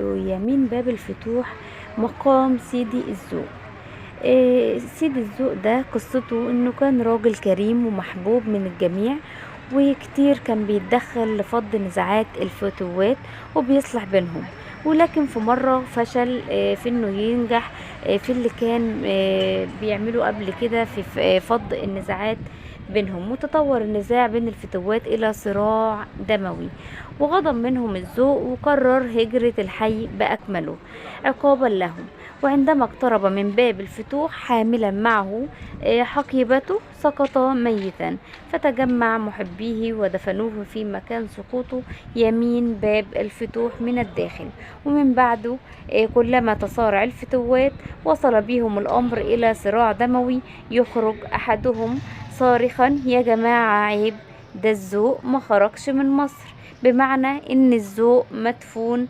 يمين باب الفتوح مقام سيدي الذوق. سيدي الذوق ده قصته انه كان راجل كريم ومحبوب من الجميع، وكتير كان بيتدخل لفض نزاعات الفتوات وبيصلح بينهم. ولكن في مرة فشل في انه ينجح في اللي كان بيعمله قبل كده في فض النزاعات بينهم، وتطور النزاع بين الفتوات إلى صراع دموي، وغضب منهم الذوق وقرر هجرة الحي بأكمله عقابا لهم. وعندما اقترب من باب الفتوح حاملا معه حقيبته سقط ميتا، فتجمع محبيه ودفنوه في مكان سقوطه يمين باب الفتوح من الداخل. ومن بعده كلما تصارع الفتوات وصل بهم الأمر إلى صراع دموي، يخرج أحدهم صارخا: يا جماعة عيب، ده الذوق ما خرجش من مصر. بمعنى ان الذوق مدفون